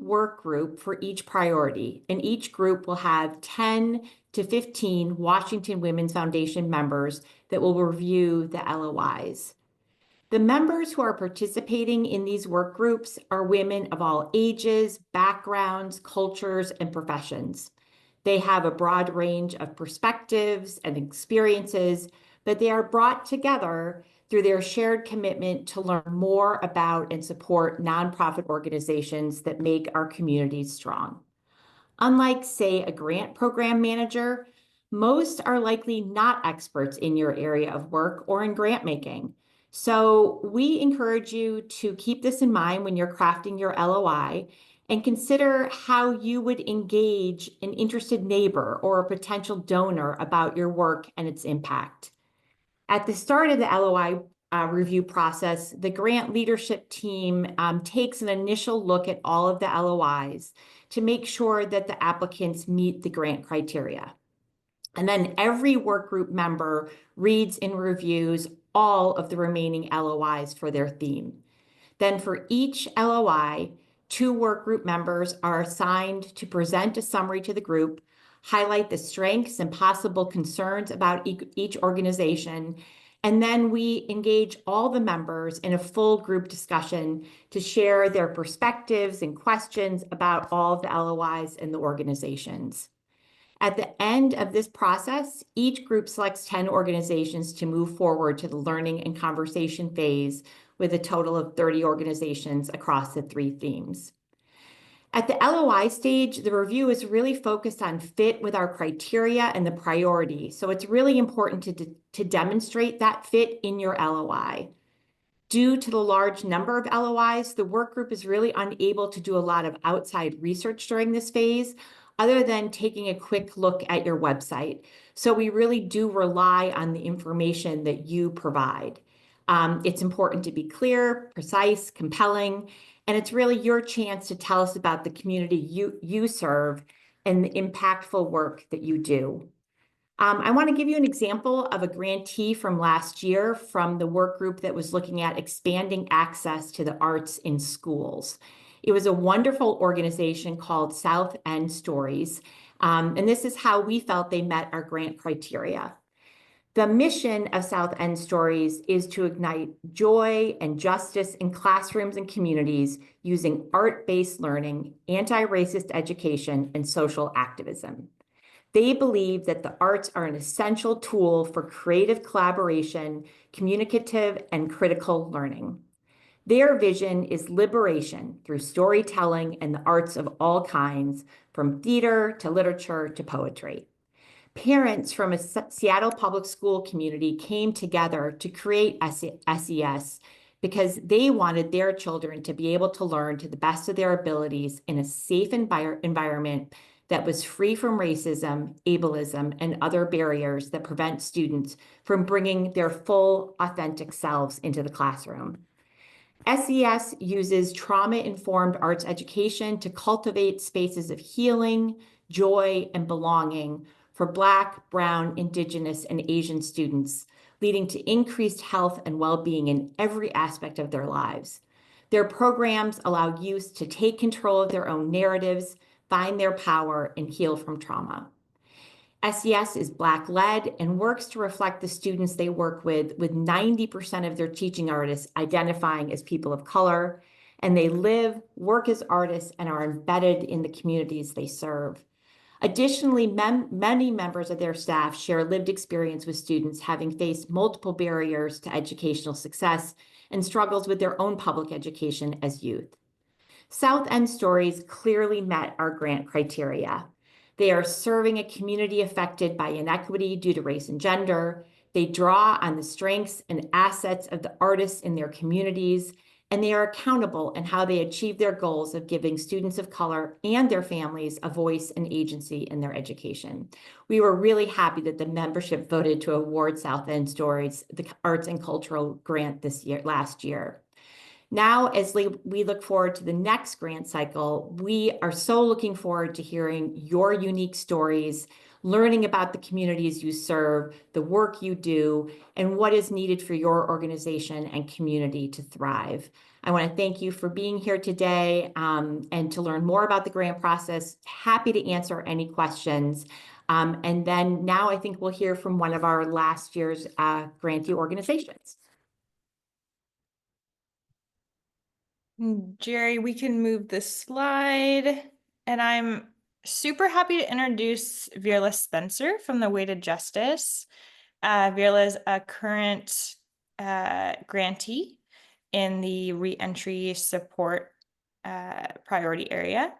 work group for each priority, and each group will have 10 to 15 Washington Women's Foundation members that will review the LOIs. The members who are participating in these work groups are women of all ages, backgrounds, cultures, and professions. They have a broad range of perspectives and experiences, but they are brought together through their shared commitment to learn more about and support nonprofit organizations that make our communities strong. Unlike, say, a grant program manager, most are likely not experts in your area of work or in grant making. So we encourage you to keep this in mind when you're crafting your LOI and consider how you would engage an interested neighbor or a potential donor about your work and its impact. At the start of the LOI review process, the grant leadership team takes an initial look at all of the LOIs to make sure that the applicants meet the grant criteria. And then every work group member reads and reviews all of the remaining LOIs for their theme. Then for each LOI, 2 work group members are assigned to present a summary to the group, highlight the strengths and possible concerns about each organization, and then we engage all the members in a full group discussion to share their perspectives and questions about all of the LOIs and the organizations. At the end of this process, each group selects 10 organizations to move forward to the learning and conversation phase with a total of 30 organizations across the 3 themes. At the LOI stage, the review is really focused on fit with our criteria and the priority. So it's really important to demonstrate that fit in your LOI. Due to the large number of LOIs, the work group is really unable to do a lot of outside research during this phase, other than taking a quick look at your website. So we really do rely on the information that you provide. It's important to be clear, precise, compelling, and it's really your chance to tell us about the community you serve and the impactful work that you do. I want to give you an example of a grantee from last year from the work group that was looking at expanding access to the arts in schools. It was a wonderful organization called South End Stories, and this is how we felt they met our grant criteria. The mission of South End Stories is to ignite joy and justice in classrooms and communities using art-based learning, anti-racist education, and social activism. They believe that the arts are an essential tool for creative collaboration, communicative, and critical learning. Their vision is liberation through storytelling and the arts of all kinds, from theater to literature to poetry. Parents from a Seattle public school community came together to create SES because they wanted their children to be able to learn to the best of their abilities in a safe environment that was free from racism, ableism, and other barriers that prevent students from bringing their full, authentic selves into the classroom. SES uses trauma-informed arts education to cultivate spaces of healing, joy, and belonging for Black, Brown, Indigenous, and Asian students, leading to increased health and well-being in every aspect of their lives. Their programs allow youth to take control of their own narratives, find their power, and heal from trauma. SES is Black-led and works to reflect the students they work with 90% of their teaching artists identifying as people of color, and they live, work as artists, and are embedded in the communities they serve. Additionally, many members of their staff share lived experience with students having faced multiple barriers to educational success and struggles with their own public education as youth. South End Stories clearly met our grant criteria. They are serving a community affected by inequity due to race and gender. They draw on the strengths and assets of the artists in their communities, and they are accountable in how they achieve their goals of giving students of color and their families a voice and agency in their education. We were really happy that the membership voted to award South End Stories the Arts and Cultural Grant last year. Now, as we look forward to the next grant cycle, we are so looking forward to hearing your unique stories, learning about the communities you serve, the work you do, and what is needed for your organization and community to thrive. I want to thank you for being here today and to learn more about the grant process. Happy to answer any questions. And then now I think we'll hear from one of our last year's grantee organizations. Jerry, we can move this slide. And I'm super happy to introduce Virla Spencer from the Way to Justice. Virla is a current grantee in the reentry support priority area.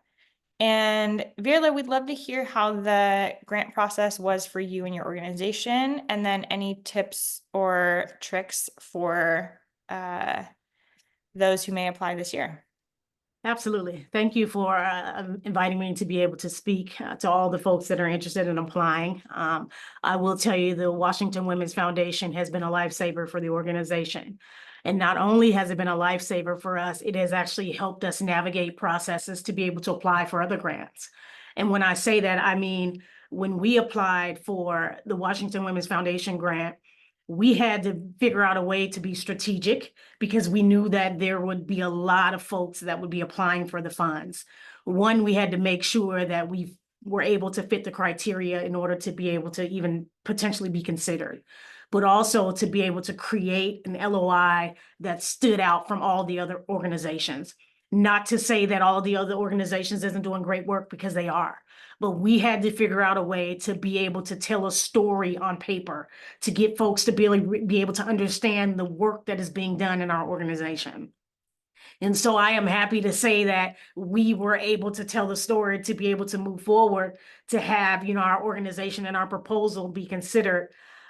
And Virla, we'd love to hear how the grant process was for you and your organization, and then any tips or tricks for those who may apply this year. Absolutely. Thank you for inviting me to be able to speak to all the folks that are interested in applying. I will tell you the Washington Women's Foundation has been a lifesaver for the organization. And not only has it been a lifesaver for us, it has actually helped us navigate processes to be able to apply for other grants. And when I say that, I mean, when we applied for the Washington Women's Foundation grant, we had to figure out a way to be strategic because we knew that there would be a lot of folks that would be applying for the funds. One, we had to make sure that we were able to fit the criteria in order to be able to even potentially be considered, but also to be able to create an LOI that stood out from all the other organizations. Not to say that all the other organizations isn't doing great work, because they are, but we had to figure out a way to be able to tell a story on paper to get folks to be able to understand the work that is being done in our organization. And so I am happy to say that we were able to tell the story to be able to move forward, to have, our organization and our proposal be considered.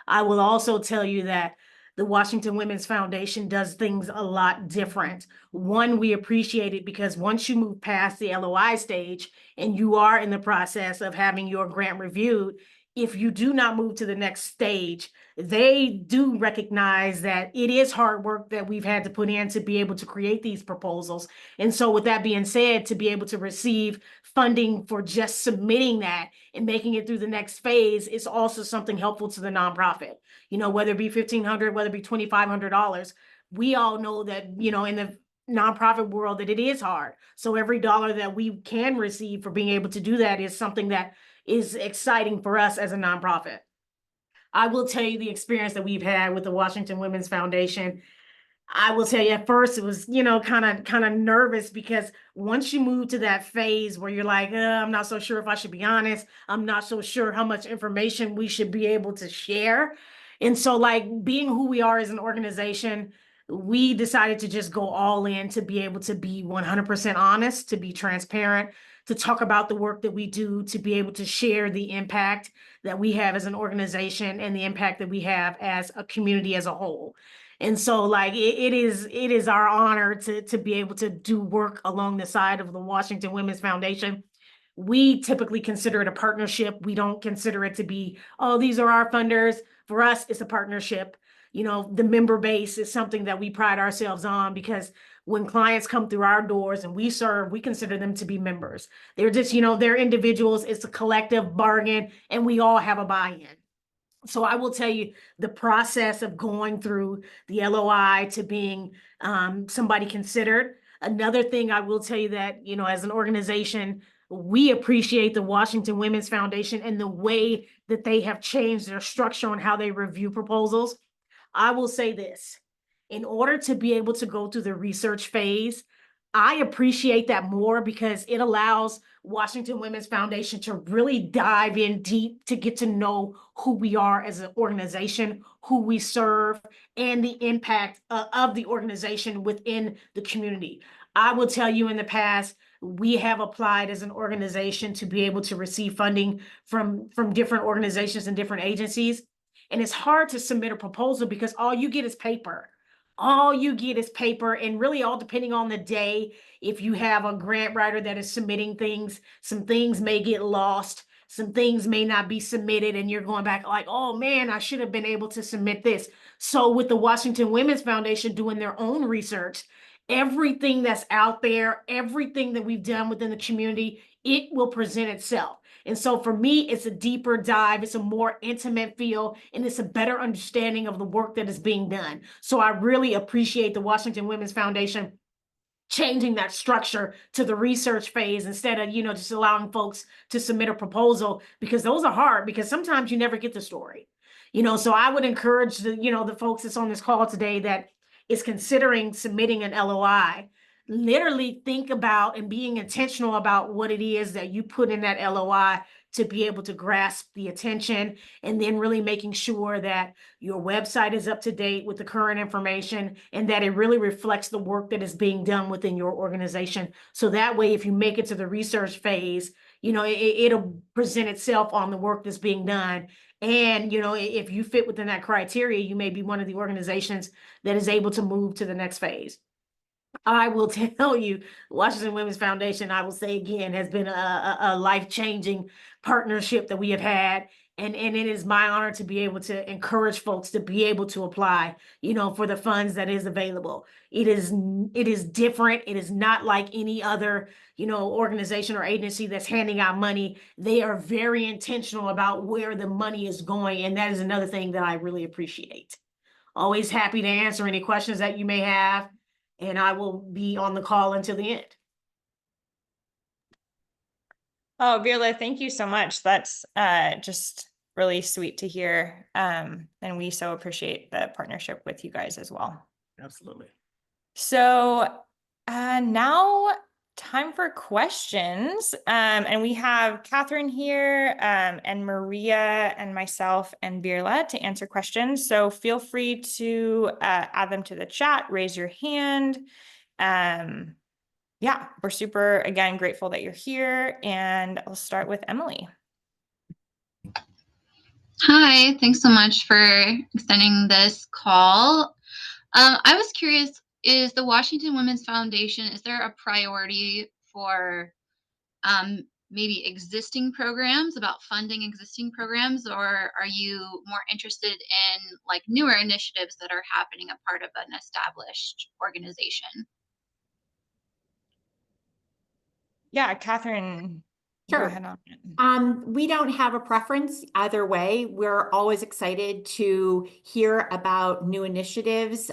I will also tell you that the Washington Women's Foundation does things a lot different. One, we appreciate it because once you move past the LOI stage and you are in the process of having your grant reviewed, if you do not move to the next stage, they do recognize that it is hard work that we've had to put in to be able to create these proposals. And so with that being said, to be able to receive funding for just submitting that and making it through the next phase is also something helpful to the nonprofit. Whether it be $1,500, whether it be $2,500, we all know that, in the nonprofit world, that it is hard. So every dollar that we can receive for being able to do that is something that is exciting for us as a nonprofit. I will tell you the experience that we've had with the Washington Women's Foundation. I will tell you, at first it was, kind of nervous, because once you move to that phase where you're like, I'm not so sure if I should be honest, I'm not so sure how much information we should be able to share. And so, like, being who we are as an organization, we decided to just go all in to be able to be 100% honest, to be transparent, to talk about the work that we do, to be able to share the impact that we have as an organization and the impact that we have as a community as a whole. And so, like, it is our honor to be able to do work along the side of the Washington Women's Foundation. We typically consider it a partnership. We don't consider it to be, oh, these are our funders. For us, it's a partnership. The member base is something that we pride ourselves on, because when clients come through our doors and we serve, we consider them to be members. They're just, they're individuals. It's a collective bargain, and we all have a buy-in. So I will tell you, the process of going through the LOI to being somebody considered. Another thing I will tell you that, as an organization, we appreciate the Washington Women's Foundation and the way that they have changed their structure on how they review proposals. I will say this: in order to be able to go through the research phase, I appreciate that more, because it allows Washington Women's Foundation to really dive in deep to get to know who we are as an organization, who we serve, and the impact of the organization within the community. I will tell you, in the past, we have applied as an organization to be able to receive funding from different organizations and different agencies. And it's hard to submit a proposal because all you get is paper. All you get is paper, and really, all depending on the day, if you have a grant writer that is submitting things, some things may get lost, some things may not be submitted, and you're going back like, oh man, I should have been able to submit this. So with the Washington Women's Foundation doing their own research, everything that's out there, everything that we've done within the community, it will present itself. And so for me, it's a deeper dive, it's a more intimate feel, and it's a better understanding of the work that is being done. So I really appreciate the Washington Women's Foundation changing that structure to the research phase instead of, just allowing folks to submit a proposal, because those are hard, because sometimes you never get the story. So I would encourage the folks that's on this call today that is considering submitting an LOI, literally think about and being intentional about what it is that you put in that LOI to be able to grasp the attention, and then really making sure that your website is up to date with the current information and that it really reflects the work that is being done within your organization. So that way, if you make it to the research phase, it'll present itself on the work that's being done. And, if you fit within that criteria, you may be one of the organizations that is able to move to the next phase. I will tell you, Washington Women's Foundation, I will say again, has been a life-changing partnership that we have had. And it is my honor to be able to encourage folks to be able to apply, for the funds that is available. It is different. It is not like any other, organization or agency that's handing out money. They are very intentional about where the money is going. And that is another thing that I really appreciate. Always happy to answer any questions that you may have, and I will be on the call until the end. Oh, Virla, thank you so much. That's just really sweet to hear. And we so appreciate the partnership with you guys as well. Absolutely. So now time for questions. And we have Catherine here, and Maria and myself and Virla to answer questions. So feel free to add them to the chat, raise your hand. Yeah, we're super, again, grateful that you're here, and I'll start with Emily. Hi, thanks so much for extending this call. I was curious, is the Washington Women's Foundation, is there a priority for maybe existing programs, about funding existing programs, or are you more interested in like newer initiatives that are happening a part of an established organization? Yeah, Catherine, Sure. go ahead on it. We don't have a preference either way. We're always excited to hear about new initiatives.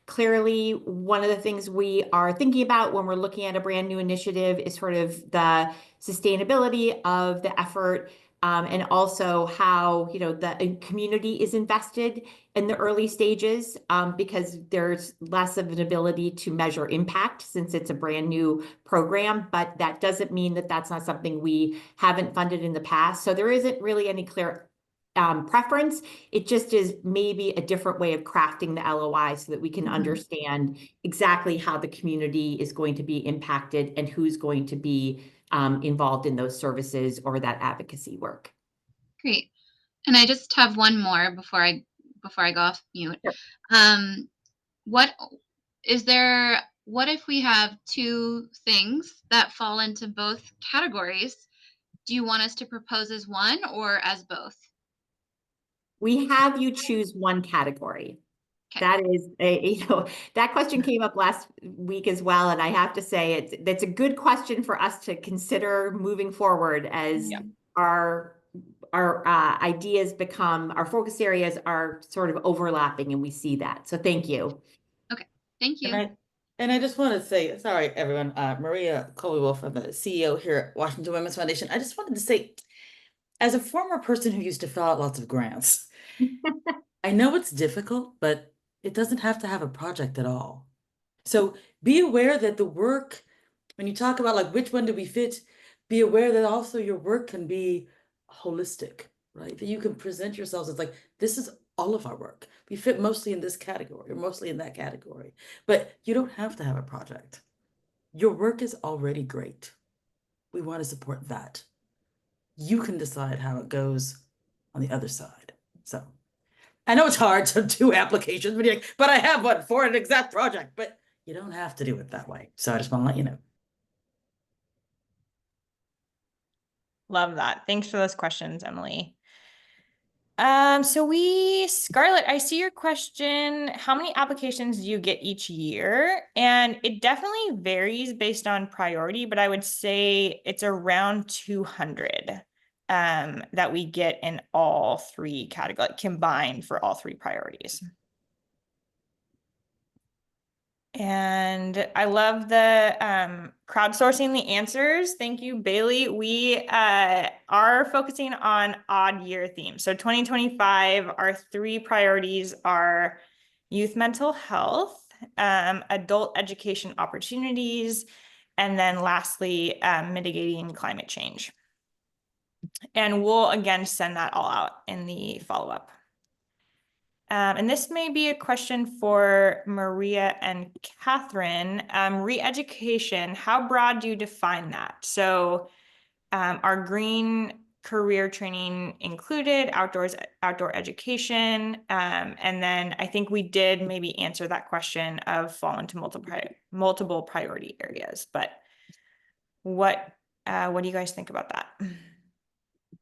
Clearly, one of the things we are thinking about when we're looking at a brand new initiative is sort of the sustainability of the effort, and also how, the community is invested in the early stages, because there's less of an ability to measure impact since it's a brand new program, but that doesn't mean that that's not something we haven't funded in the past. So there isn't really any clear preference. It just is maybe a different way of crafting the LOI so that we can understand exactly how the community is going to be impacted and who's going to be involved in those services or that advocacy work. Great. And I just have one more before I go off mute. Sure. What if we have two things that fall into both categories? Do you want us to propose as one or as both? We have you choose one category. Okay. That is that question came up last week as well. And I have to say that's a good question for us to consider moving forward as our ideas become, our focus areas are sort of overlapping, and we see that. So thank you. Okay, thank you. And I just want to say, sorry, everyone, Maria Colby-Wolf, I'm the CEO here at Washington Women's Foundation. I just wanted to say, as a former person who used to fill out lots of grants, I know it's difficult, but it doesn't have to have a project at all. So be aware that the work, when you talk about like which one do we fit, be aware that also your work can be holistic, right? That you can present yourselves as like, this is all of our work. We fit mostly in this category or mostly in that category, but you don't have to have a project. Your work is already great. We want to support that. You can decide how it goes on the other side. So I know it's hard to do applications, but I have one for an exact project, but you don't have to do it that way. So I just want to let you know. Love that. Thanks for those questions, Emily. Scarlett, I see your question. How many applications do you get each year? And it definitely varies based on priority, but I would say it's around 200 that we get in all three categories, combined for all three priorities. And I love the crowdsourcing the answers. Thank you, Bailey. We are focusing on odd year themes. So 2025, our 3 priorities are youth mental health, adult education opportunities, and then lastly, mitigating climate change. And we'll again send that all out in the follow-up. And this may be a question for Maria and Catherine. Re-education, how broad do you define that? So our green career training included outdoor education. And then I think we did maybe answer that question of fall into multiple priority areas. But what do you guys think about that?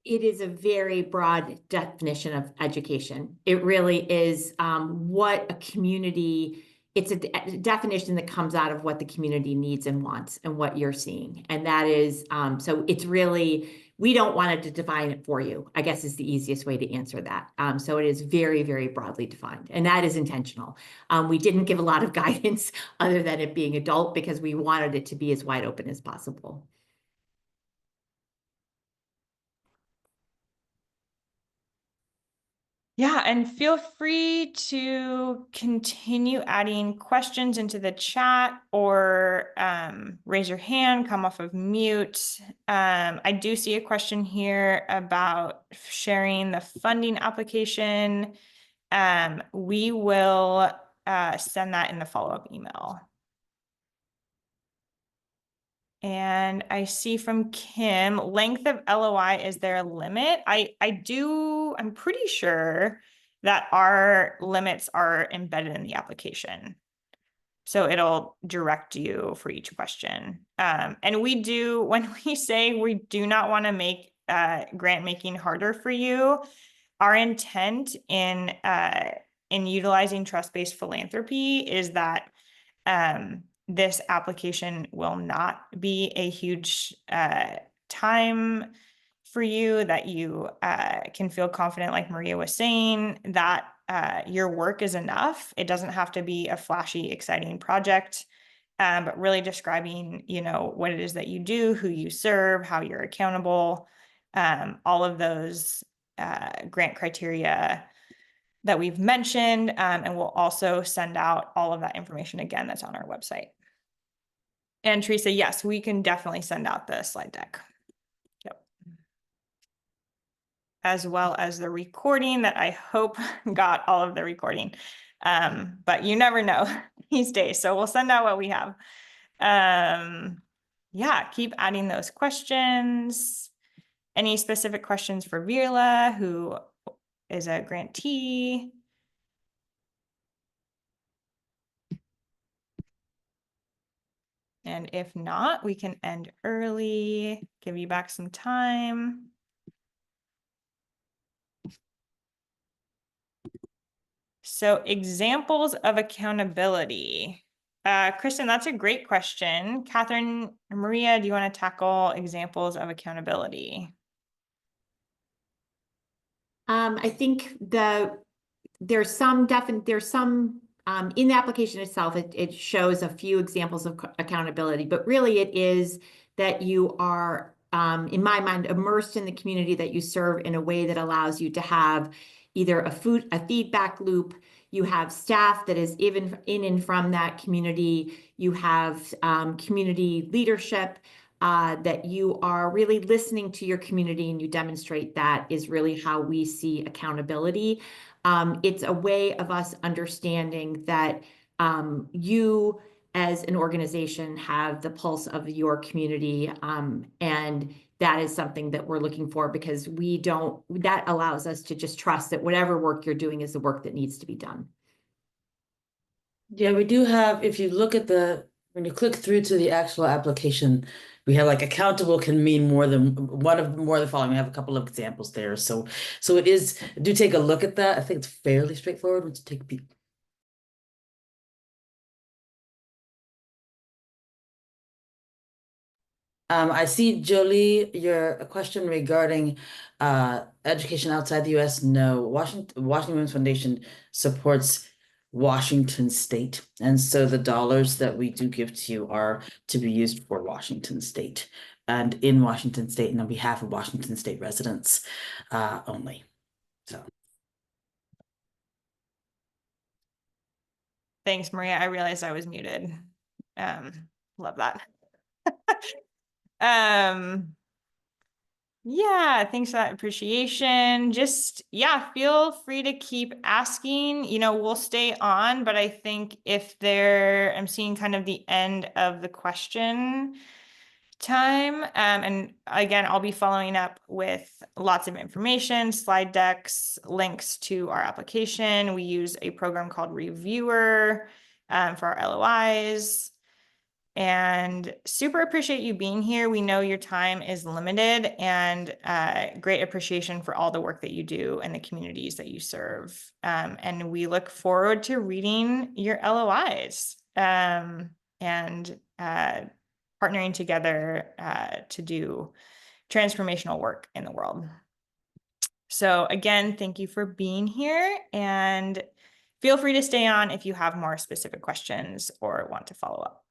It is a very broad definition of education. It really is what a community, it's a definition that comes out of what the community needs and wants and what you're seeing. And that is, so it's really, we don't want to define it for you, I guess is the easiest way to answer that. So it is very, very broadly defined, and that is intentional. We didn't give a lot of guidance other than it being adult because we wanted it to be as wide open as possible. Yeah, and feel free to continue adding questions into the chat or raise your hand, come off of mute. I do see a question here about sharing the funding application. We will send that in the follow-up email. And I see from Kim, length of LOI, is there a limit? I'm pretty sure that our limits are embedded in the application. So it'll direct you for each question. And we do, when we say we do not want to make grant making harder for you, our intent in utilizing trust-based philanthropy is that this application will not be a huge time for you, that you can feel confident, like Maria was saying, that your work is enough. It doesn't have to be a flashy, exciting project, but really describing, what it is that you do, who you serve, how you're accountable, all of those grant criteria that we've mentioned, and we'll also send out all of that information again that's on our website. And Teresa, yes, we can definitely send out the slide deck. Yep. As well as the recording that I hope got all of the recording. But you never know these days, so we'll send out what we have. Yeah, keep adding those questions. Any specific questions for Virla, who is a grantee? And if not, we can end early, give you back some time. So examples of accountability. Kristen, that's a great question. Catherine, Maria, do you want to tackle examples of accountability? I think there's some in the application itself, it shows a few examples of accountability, but really it is that you are, in my mind, immersed in the community that you serve in a way that allows you to have either a feedback loop. You have staff that is even in and from that community. You have community leadership, that you are really listening to your community, and you demonstrate that is really how we see accountability. It's a way of us understanding that you as an organization have the pulse of your community, and that is something that we're looking for, because that allows us to just trust that whatever work you're doing is the work that needs to be done. Yeah, we do have, if you look at when you click through to the actual application, we have like accountable can mean more than more of the following. We have a couple of examples there. So it is, do take a look at that. I think it's fairly straightforward once you take a peek. I see, Jolie, your question regarding education outside the US. No, Washington Women's Foundation supports Washington State. And so the dollars that we do give to you are to be used for Washington State and in Washington State and on behalf of Washington State residents only. So. Thanks, Maria. I realized I was muted. Love that. Yeah, thanks for that appreciation. Just, yeah, feel free to keep asking. You know, we'll stay on, but I think if I'm seeing kind of the end of the question time. And again, I'll be following up with lots of information, slide decks, links to our application. We use a program called Reviewer for our LOIs. And super appreciate you being here. We know your time is limited, and great appreciation for all the work that you do and the communities that you serve. And we look forward to reading your LOIs and partnering together to do transformational work in the world. So again, thank you for being here, and feel free to stay on if you have more specific questions or want to follow up.